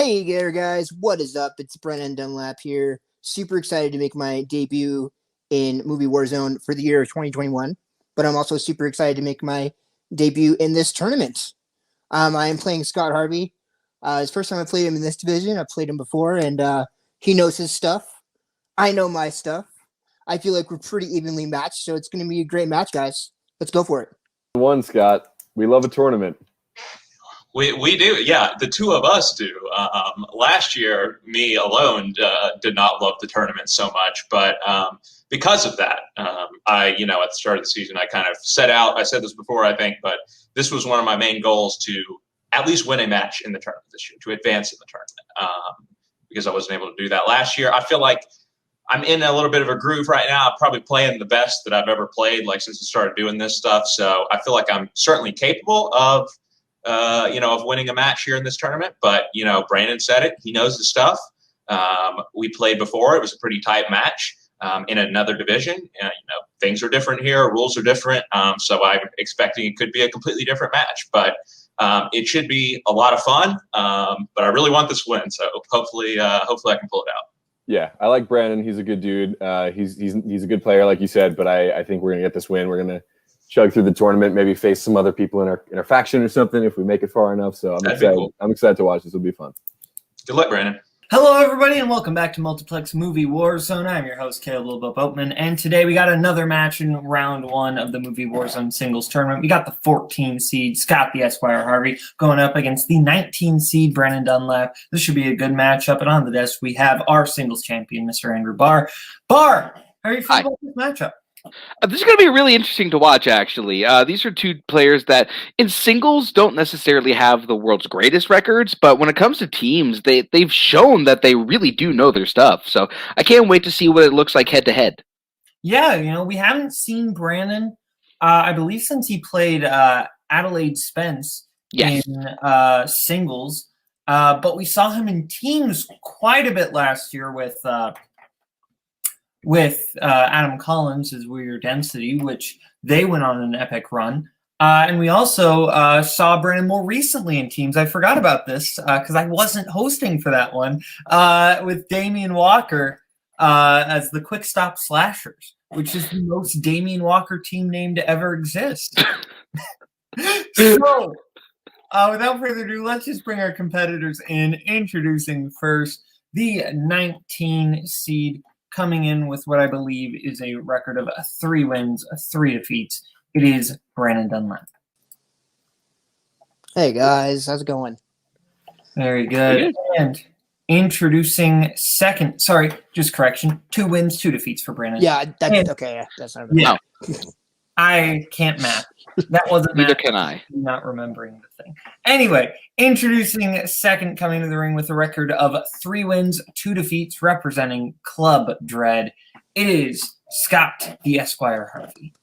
Hey there, guys. What is up? It's Brannon Dunlap here. Super excited to make my debut in movie Warzone for the year of 2021, but I'm also super excited to make my debut in this tournament. I am playing Scott Harvey. It's the first time I played him in this division. I've played him before, and he knows his stuff. I know my stuff. I feel like we're pretty evenly matched, so it's going to be a great match, guys. Let's go for it. One, Scott. We love a tournament. We do, yeah. The two of us do. Last year, me alone did not love the tournament so much, but because of that, I, at the start of the season, I kind of set out. I said this before, I think, but this was one of my main goals to at least win a match in the tournament this year, to advance in the tournament, because I wasn't able to do that last year. I feel like I'm in a little bit of a groove right now. I'm probably playing the best that I've ever played, like since I started doing this stuff. So I feel like I'm certainly capable of winning a match here in this tournament. But, Brannon said it. He knows the stuff. We played before. It was a pretty tight match in another division. Things are different here. Rules are different. So I'm expecting it could be a completely different match. But it should be a lot of fun. But I really want this win. So hopefully I can pull it out. Yeah, I like Brannon. He's a good dude. He's a good player, like you said. But I think we're going to get this win. We're going to chug through the tournament, maybe face some other people in our faction or something if we make it far enough. So I'm excited. Cool. I'm excited to watch. This will be fun. Good luck, Brandon. Hello, everybody, and welcome back to Multiplex Movie Warzone. I'm your host, Kaleb Boatman, and today we got another match in round one of the Movie Warzone singles tournament. We got the 14 seed Scott the Esquire Harvey going up against the 19 seed Brannon Dunlap. This should be a good matchup, and on the desk we have our singles champion, Mr. Andrew Barr. Barr, how are you feeling about this matchup? This is going to be really interesting to watch, actually. These are two players that, in singles, don't necessarily have the world's greatest records, but when it comes to teams, they've shown that they really do know their stuff. So I can't wait to see what it looks like head-to-head. Yeah, we haven't seen Brannon, I believe, since he played Adelaide Spence in singles, but we saw him in teams quite a bit last year with Adam Collins as Weird Density, which they went on an epic run. And we also saw Brannon more recently in teams. I forgot about this because I wasn't hosting for that one, with Damian Walker as the Quick Stop Slashers, which is the most Damian Walker team name to ever exist. So, without further ado, let's just bring our competitors in. Introducing first the 19 seed, coming in with what I believe is a record of 3 wins, 3 defeats. It is Brannon Dunlap. Hey, guys. How's it going? Very good. And introducing second, sorry, just correction, 2 wins, 2 defeats for Brannon. Yeah, that's okay. Yeah, that's not yeah. I can't math. That wasn't Neither math. can I. I'm not remembering the thing. Anyway, introducing second, coming to the ring with a record of 3 wins, 2 defeats, representing Club Dread. It is Scott the Esquire Harvey.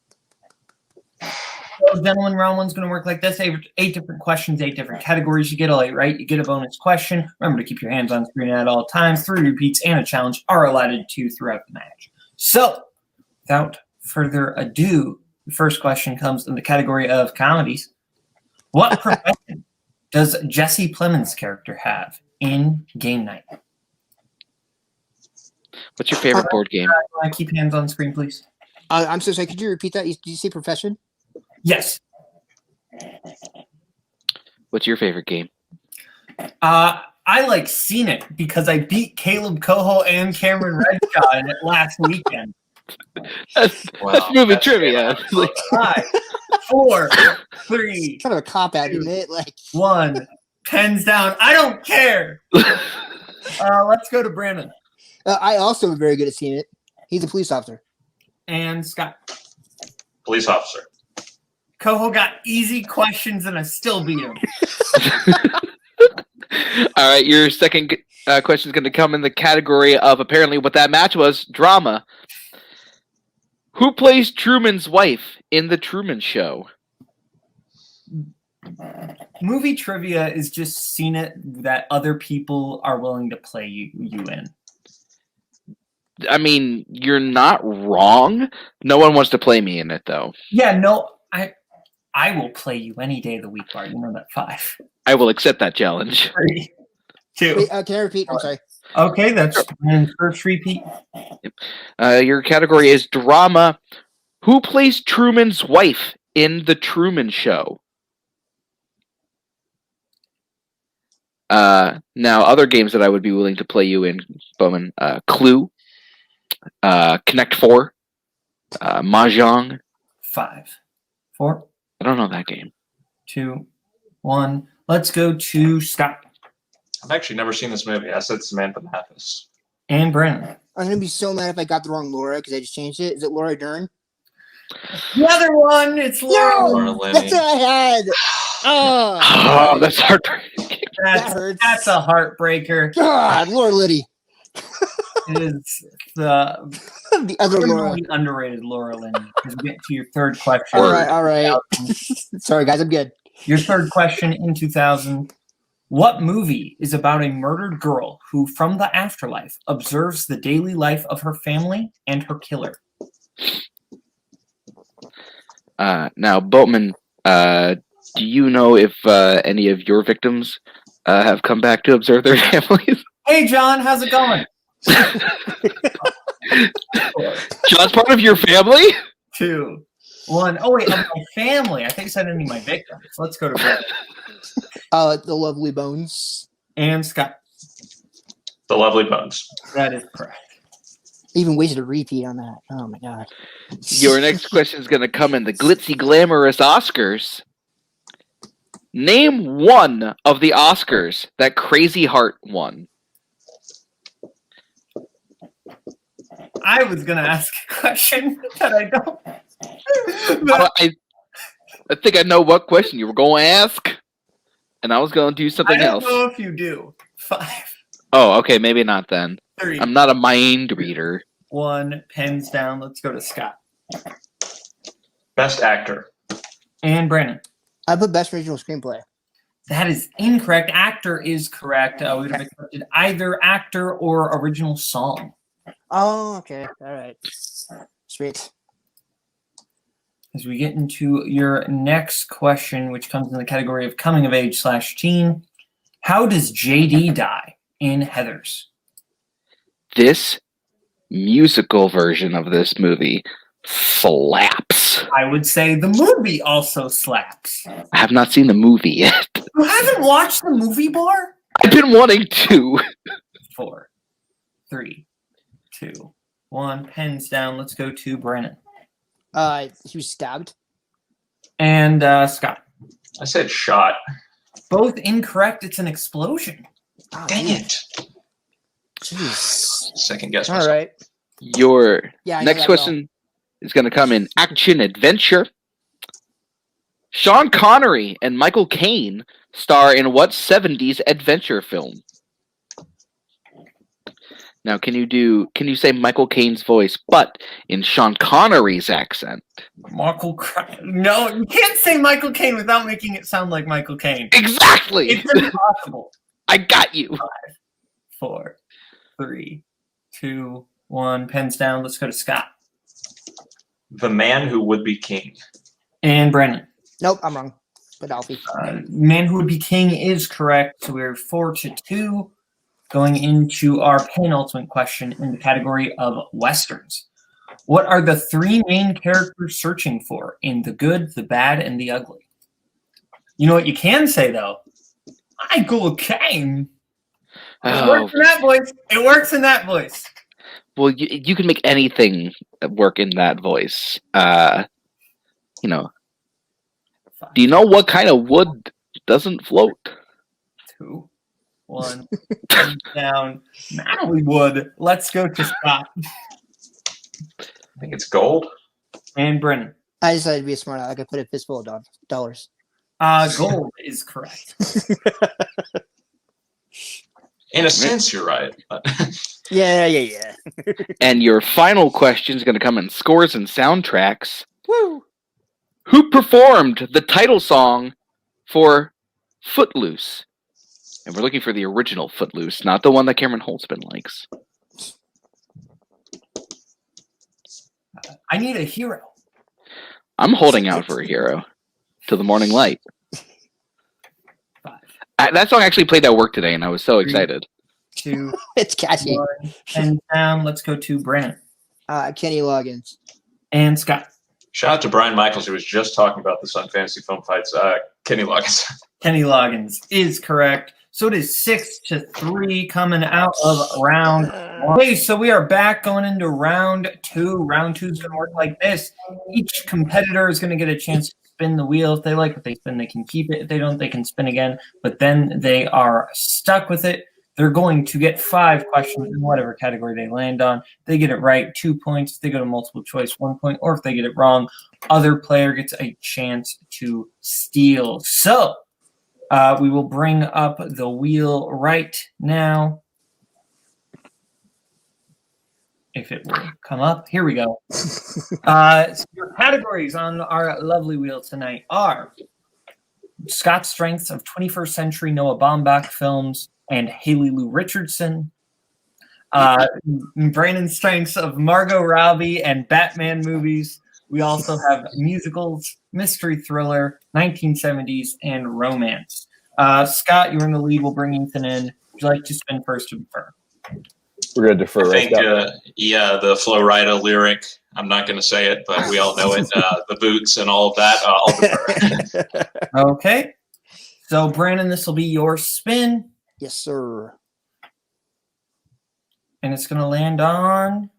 So, gentlemen, round one's going to work like this. 8 different questions, 8 different categories. You get all 8 right, you get a bonus question. Remember to keep your hands on screen at all times. 3 repeats and a challenge are allotted to throughout the match. So, without further ado, the first question comes in the category of comedies. What profession does Jesse Plemons' character have in game night? What's your favorite board game? Keep hands on screen, please. I'm so sorry. Could you repeat that? Did you say profession? Yes. What's your favorite game? I like Seen It because I beat Kaleb Koho and Cameron Redshaw in it last weekend. That's movie trivia. 5, 4, 3. Kind of a cop out, isn't it? 1. Pens down. I don't care. Let's go to Brannon. I also am very good at seeing it. He's a police officer. And Scott. Police officer. Koho got easy questions and I still beat him. All right, your second question is going to come in the category of apparently what that match was, drama. Who plays Truman's wife in The Truman Show? Movie trivia is just Seen It that other people are willing to play you in. I mean, you're not wrong. No one wants to play me in it, though. Yeah, no, I will play you any day of the week, Bart. You know that. 5. I will accept that challenge. 3, 2. Wait, can I repeat? I'm sorry. Okay, that's Brennan's first repeat. Your category is drama. Who plays Truman's wife in The Truman Show? Now, other games that I would be willing to play you in, Bowman, Clue, Connect 4, Mahjong. 5, 4, I don't know that game. 2, 1. Let's go to Scott I've actually never seen this movie. I said Samantha Mathis. and Brennan. I'm gonna be so mad if I got the wrong Laura because I just changed it. Is it Laura Dern? The other one, it's Laura. Laura Linney. That's what I had. Oh, Oh, that's heartbreaking. that hurts. That's a heartbreaker. God, Laura Liddy. It is the The other Laura. criminally underrated Laura Linney. As we get to your third question. All right. Sorry, guys, I'm good. Your third question in 2000. What movie is about a murdered girl who, from the afterlife, observes the daily life of her family and her killer? Now, Boatman, do you know if any of your victims have come back to observe their families? Hey, John, how's it going? John's part of your family? 2, 1. Oh, wait, of my family. I think you said any of my victims. Let's go to Brett. The Lovely Bones. And Scott. The Lovely Bones. That is correct. I even wasted a repeat on that. Oh my god. Your next question is going to come in the glitzy, glamorous Oscars. Name one of the Oscars that Crazy Heart won. I was going to ask a question that I don't. I think I know what question you were going to ask, and I was going to do I something don't else. know if you do. 5, Oh, okay, maybe not then. 3, I'm not a mind reader. 1. Pens down. Let's go to Scott. Best Actor. And Brandon. I put Best Original Screenplay. That is incorrect. Actor is correct. We would have accepted either actor or original song. Oh, okay. All right. Sweet. As we get into your next question, which comes in the category of coming of age / teen, how does JD die in Heathers? This musical version of this movie slaps. I would say the movie also slaps. I have not seen the movie yet. You haven't watched the movie bar? I've been wanting to. 4, 3, 2, 1. Pens down. Let's go to Brennan. He was stabbed. And Scott. I said shot. Both incorrect. It's an explosion. Oh, Dang dude. it. Jeez. Second guess All myself. right. Your Yeah. I know next that question is going to come in action adventure. Sean Connery and Michael Caine star in what 70s adventure film? Now, can you say Michael Caine's voice, but in Sean Connery's accent? No, you can't say Michael Caine without making it sound like Michael Caine. Exactly. It's impossible. I got you. 4, 3, 2, 1. Pens down. Let's go to Scott. The Man Who Would Be King. And Brandon. Nope, I'm wrong. But Alfie. Man Who Would Be King is correct. So we're 4-2. Going into our penultimate question in the category of Westerns. What are the 3 main characters searching for in The Good, the Bad, and the Ugly? You know what you can say, though? Michael Caine. It works in that voice. It works in that voice. Well, you can make anything work in that voice. You know. Do you know what kind of wood doesn't float? 2, 1. Down. Natalie Wood. Let's go to Scott. I think it's gold. And Brennan. I decided to be a smart aleck. I put a fistful of dollars. Gold is correct. In a sense, you're right. But Yeah. And your final question is going to come in scores and soundtracks. Woo! Who performed the title song for Footloose? And we're looking for the original Footloose, not the one that Cameron Holtzman likes. I need a hero. I'm holding out for a hero. To the morning light. 5. That song actually played at work today, and I was so excited. 2, It's catchy. 1, and down. Let's go to Brannon Kenny Loggins. and Scott. Shout out to Brian Michaels, who was just talking about this on Fantasy Film Fights. Kenny Loggins. Kenny Loggins is correct. So it is 6-3 coming out of round 1. Okay, so we are back going into round 2. Round 2 is going to work like this. Each competitor is going to get a chance to spin the wheel. If they like what they spin, they can keep it. If they don't, they can spin again. But then they are stuck with it. They're going to get 5 questions in whatever category they land on. If they get it right, 2 points. If they go to multiple choice, 1 point. Or if they get it wrong, other player gets a chance to steal. So we will bring up the wheel right now. If it will come up. Here we go. So your categories on our lovely wheel tonight are Scott's strengths of 21st century Noah Baumbach films and Haley Lou Richardson. Brandon's strengths of Margot Robbie and Batman movies. We also have musicals, mystery thriller, 1970s, and romance. Scott, you're in the lead. We'll bring Ethan in. Would you like to spin first or defer? We're going to defer. I think, the Flo Rida lyric, I'm not going to say it, but we all know it, the boots and all of that, I'll defer. Okay. So, Brandon, this will be your spin, Yes, sir. and it's going to land on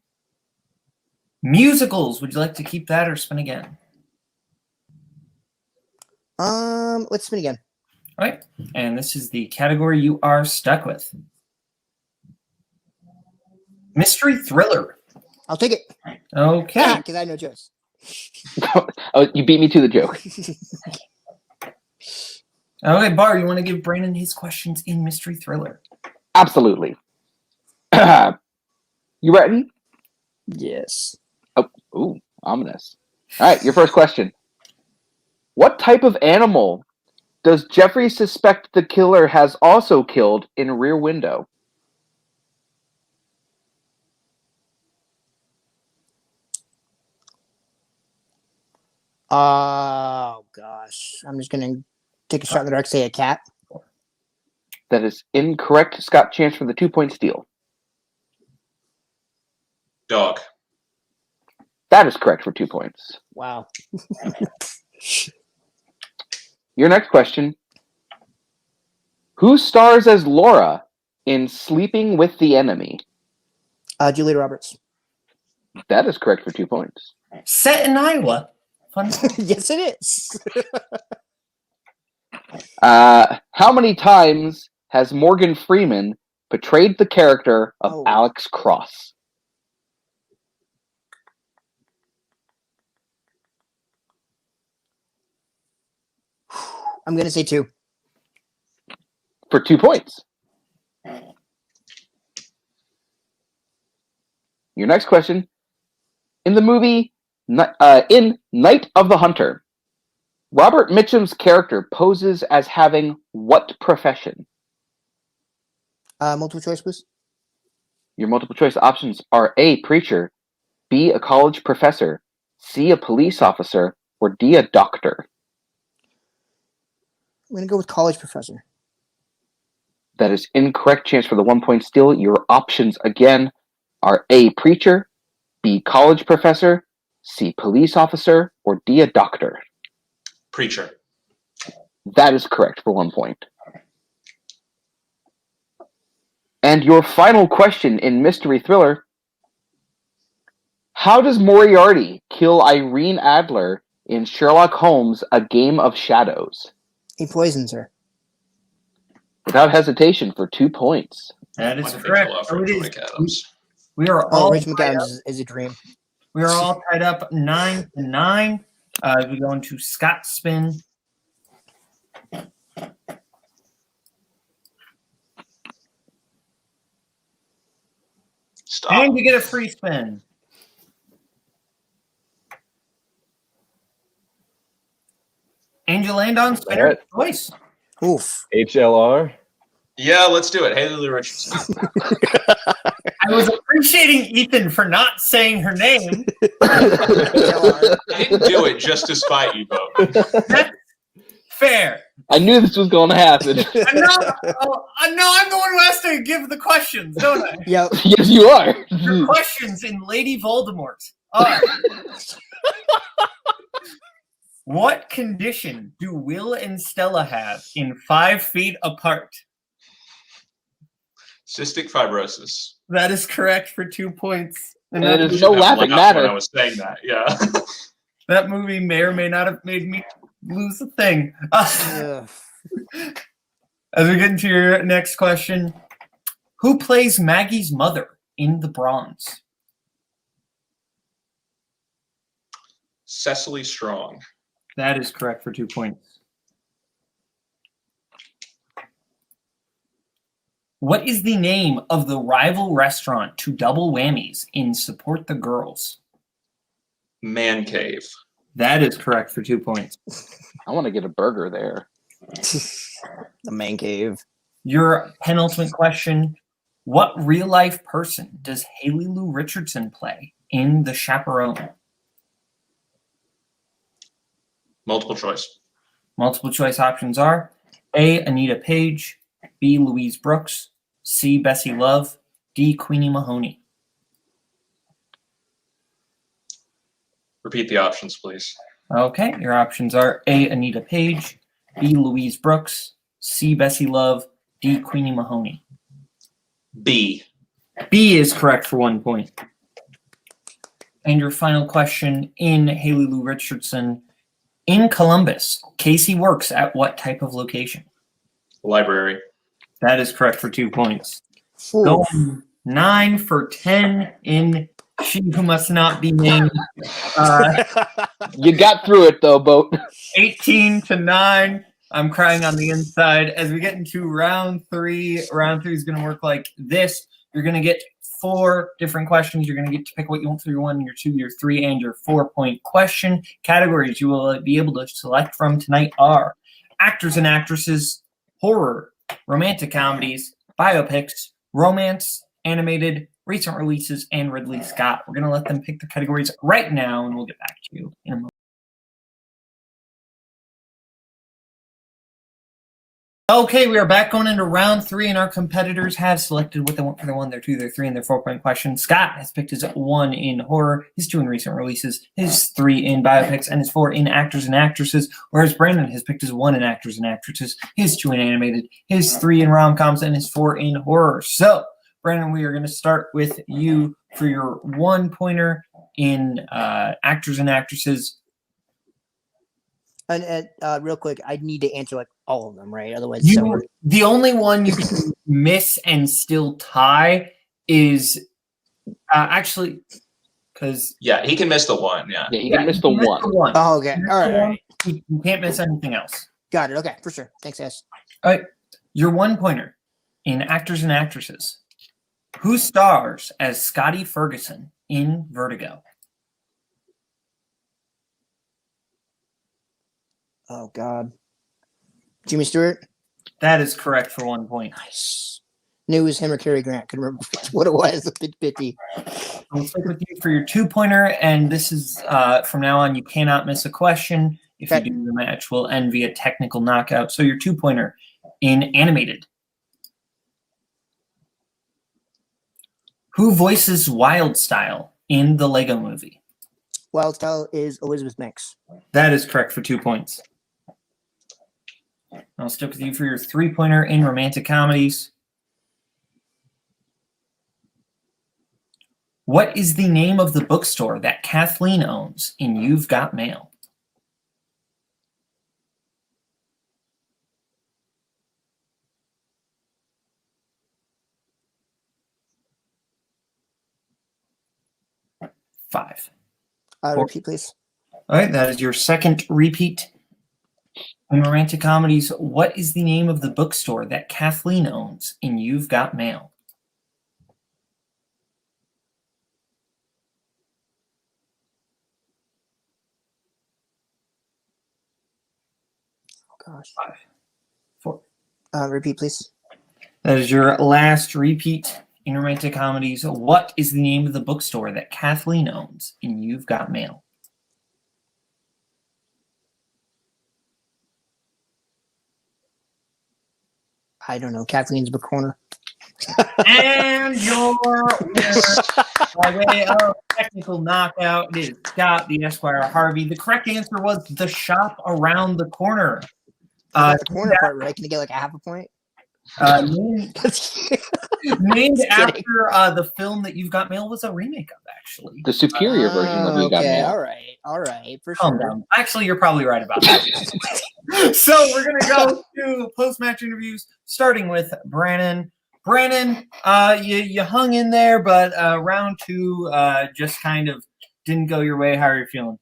musicals. Would you like to keep that or spin again? Let's spin again. All right. And this is the category you are stuck with. Mystery thriller. I'll take it. Okay. Because I have no choice. Oh, you beat me to the joke. Okay, Bar, you want to give Brandon his questions in mystery thriller? Absolutely. You ready? Yes. Oh, ooh, ominous. All right, your first question. What type of animal does Jeffrey suspect the killer has also killed in Rear Window? Oh, gosh. I'm just going to take a shot in the dark, say a cat. That is incorrect. Scott, chance for the 2-point steal. Dog. That is correct for 2 points. Wow. Your next question. Who stars as Laura in Sleeping with the Enemy? Julia Roberts. That is correct for 2 points. Set in Iowa. Fun. Yes, it is. How many times has Morgan Freeman portrayed the character of Alex Cross? I'm going to say 2. For 2 points. Your next question. In the movie, in Night of the Hunter, Robert Mitchum's character poses as having what profession? Multiple choice, please. Your multiple choice options are A, preacher, B, a college professor, C, a police officer, or D, a doctor. I'm going to go with college professor. That is incorrect. Chance for the 1-point steal. Your options again are A, preacher, B, college professor, C, police officer, or D, a doctor. Preacher. That is correct for 1 point. And your final question in Mystery Thriller. How does Moriarty kill Irene Adler in Sherlock Holmes, A Game of Shadows? He poisons her. Without hesitation for 2 points. That is Might have been correct. a lot So for it is- Mike Adams. We are Oh, all Rich tied up. McAdams is a dream. We are all tied up 9-9. We go into Scott's spin. Stop. And you get a free spin. And you land on spinner Alright. choice. Oof. HLR. Yeah, let's do it. Haley Lou Richardson. I was appreciating Ethan for not saying her name. I didn't do it just to spite you, Boatman. That's fair. I knew this was going to happen. No, I'm the one who has to give the questions, don't I? Yep. Yes, you are. Your questions in Lady Voldemort are: what condition do Will and Stella have in 5 Feet Apart? Cystic fibrosis. That is correct for 2 points. And it is no laughing matter. When I was saying that, yeah. That movie may or may not have made me lose a thing. Ugh. As we get into your next question, who plays Maggie's mother in The Bronze? Cecily Strong. That is correct for 2 points. What is the name of the rival restaurant to Double Whammies in Support the Girls? Man Cave. That is correct for 2 points. I want to get a burger there. The man cave. Your penultimate question, what real-life person does Haley Lou Richardson play in The Chaperone? Multiple choice. Multiple choice options are A. Anita Page, B. Louise Brooks, C. Bessie Love, D. Queenie Mahoney. Repeat the options, please. Okay, your options are A. Anita Page, B. Louise Brooks, C. Bessie Love, D. Queenie Mahoney. B. B is correct for 1 point. And your final question in Haley Lou Richardson. In Columbus, Casey works at what type of location? Library. That is correct for 2 points. Ooh. Going 9 for 10 in She Who Must Not Be Named. You got through it, though, Boat. 18 to 9. I'm crying on the inside. As we get into round 3, round 3 is going to work like this. You're going to get 4 different questions. You're going to get to pick what you want for your 1, your 2, your 3, and your 4-point question. Categories you will be able to select from tonight are actors and actresses, horror, romantic comedies, biopics, romance, animated, recent releases, and Ridley Scott. We're going to let them pick the categories right now, and we'll get back to you in a moment. Okay, we are back going into round 3, and our competitors have selected what they want for their 1, their 2, their 3, and their 4-point question. Scott has picked his 1 in horror, his 2 in recent releases, his 3 in biopics, and his 4 in actors and actresses, whereas Brandon has picked his 1 in actors and actresses, his 2 in animated, his 3 in rom-coms, and his 4 in horror. So, Brandon, we are going to start with you for your 1-pointer in actors and actresses. And real quick, I need to answer like all of them, right? Otherwise, the only one you can miss and still tie is actually because he can miss the 1. Yeah, Yeah, you can miss the 1. Oh, okay. All right. You can't miss anything else. Got it. Okay, for sure. Thanks, guys. All right, your 1-pointer in actors and actresses. Who stars as Scotty Ferguson in Vertigo? Oh God, Jimmy Stewart. That is correct for 1 point. Nice. Knew it was him or Cary Grant. Couldn't remember what it was. A bit bitty. I'll stick with you for your 2-pointer, and this is from now on. You cannot miss a question. If you do, the match will end via technical knockout. So your 2-pointer in animated. Who voices Wildstyle in the Lego Movie? Wildstyle is Elizabeth Banks. That is correct for 2 points. I'll stick with you for your 3-pointer in romantic comedies. What is the name of the bookstore that Kathleen owns in You've Got Mail? Five. Repeat, please. All right, that is your second repeat. In romantic comedies, what is the name of the bookstore that Kathleen owns in You've Got Mail? Oh gosh. 5. 4. Repeat, please. That is your last repeat. In romantic comedies, what is the name of the bookstore that Kathleen owns in You've Got Mail? I don't know, Kathleen's corner. And your winner by way of technical knockout is Scott the Esquire Harvey. The correct answer was the shop around the corner. The corner part, right? Can you get like a half a point? Named after the film that You've Got Mail was a remake of, actually. The superior version of You Got Mail. All right, for Calm sure. down. Actually, you're probably right about that. So we're gonna go to post-match interviews, starting with Brannon. Brannon, you hung in there, but round 2 just kind of didn't go your way. How are you feeling?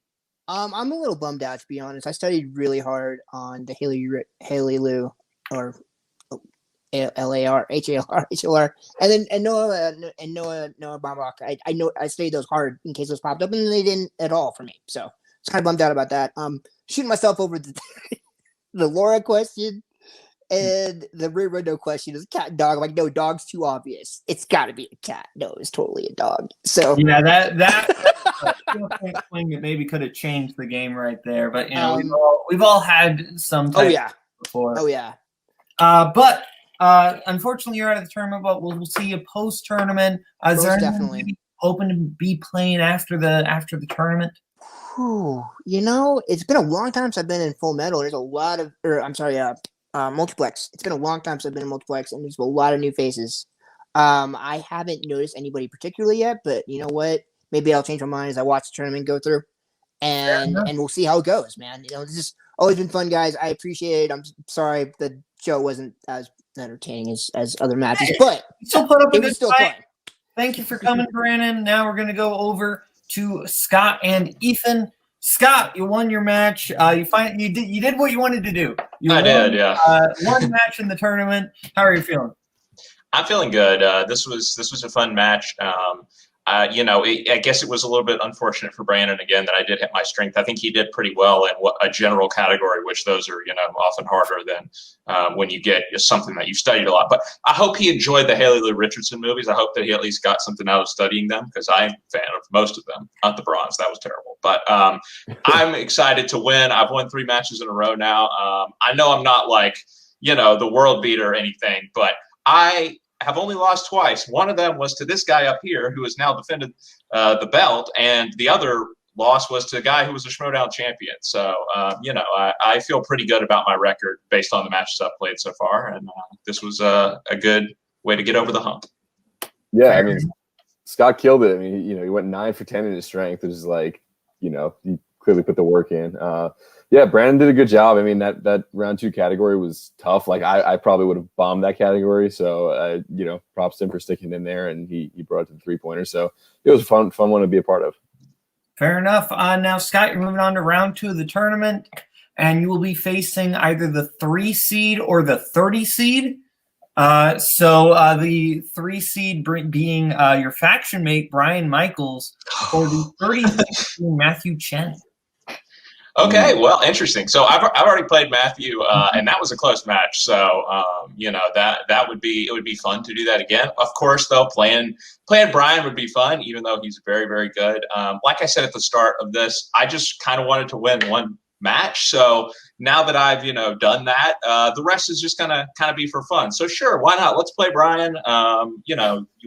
I'm a little bummed out, to be honest. I studied really hard on the Haley Lou, or LAR, HLR, and Noah Baumbach. I studied those hard in case those popped up, and they didn't at all for me. So it's kind of bummed out about that. Shooting myself over the Laura question and the Rear Window question is cat and dog. I'm like, no, dog's too obvious. It's got to be a cat. No, it's totally a dog. So yeah, that swing that maybe could have changed the game right there. But you know, we've all had some. Before. Oh yeah. But unfortunately, you're out of the tournament. But we'll see you post tournament. Is there definitely hoping to be playing after the tournament? Whew. You know, it's been a long time since I've been in Full Metal. There's a lot of, Multiplex. It's been a long time since I've been in Multiplex, and there's a lot of new faces. I haven't noticed anybody particularly yet, but you know what? Maybe I'll change my mind as I watch the tournament go through, and we'll see how it goes, man. You know, this has always been fun, guys. I appreciate it. I'm sorry the show wasn't as entertaining as other matches, but still put up it was still fun. Thank you for coming, Brannon. Now we're gonna go over to Scott and Ethan. Scott, you won your match. You did what you wanted to do. I did, yeah. One match in the tournament. How are you feeling? I'm feeling good. This was a fun match. I guess it was a little bit unfortunate for Brannon again that I did hit my strength. I think he did pretty well in a general category, which those are often harder than when you get something that you've studied a lot. But I hope he enjoyed the Haley Lou Richardson movies. I hope that he at least got something out of studying them, because I'm a fan of most of them. Not the bronze, that was terrible. But I'm excited to win. I've won 3 matches in a row now. I know I'm not like the world beater or anything, but I have only lost twice. One of them was to this guy up here who has now defended the belt, and the other loss was to a guy who was a Throwdown champion. So, I feel pretty good about my record based on the matches I've played so far, and this was a good way to get over the hump. Yeah, I mean, Scott killed it. I mean, he went 9 for 10 in his strength. It was like, he clearly put the work in. Yeah, Brannon did a good job. I mean, that round 2 category was tough. Like I probably would have bombed that category. So, props to him for sticking in there, and he brought it to the 3-pointer. So it was a fun one to be a part of. Fair enough. Now, Scott, you're moving on to round 2 of the tournament, and you will be facing either the 3 seed or the 30 seed. So the 3 seed being your faction mate, Brian Michaels, or the 30 seed being Matthew Chen. Okay, well, interesting. So I've already played Matthew, and that was a close match. So it would be fun to do that again. Of course, though, playing Brian would be fun, even though he's very, very good. Like I said at the start of this, I just kind of wanted to win one match. So now that I've done that, the rest is just gonna kind of be for fun. So sure, why not? Let's play Brian. You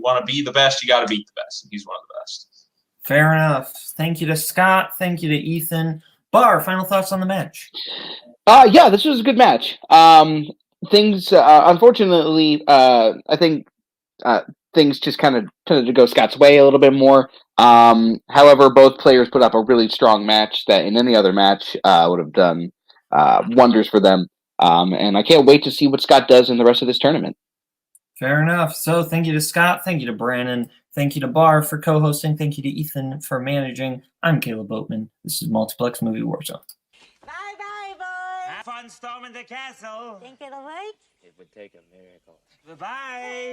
want to be the best, you got to beat the best, and he's one of the best. Fair enough. Thank you to Scott. Thank you to Ethan. Bar, final thoughts on the match? Yeah, this was a good match. Things, unfortunately, I think things just kind of tended to go Scott's way a little bit more. However, both players put up a really strong match that in any other match would have done wonders for them. And I can't wait to see what Scott does in the rest of this tournament. Fair enough. So thank you to Scott. Thank you to Brannon. Thank you to Bar for co-hosting. Thank you to Ethan for managing. I'm Kaleb Boatman. This is Multiplex Movie Warzone. Bye-bye, boys. Have fun storming the castle. Think it'll work? It would take a miracle. Bye-bye.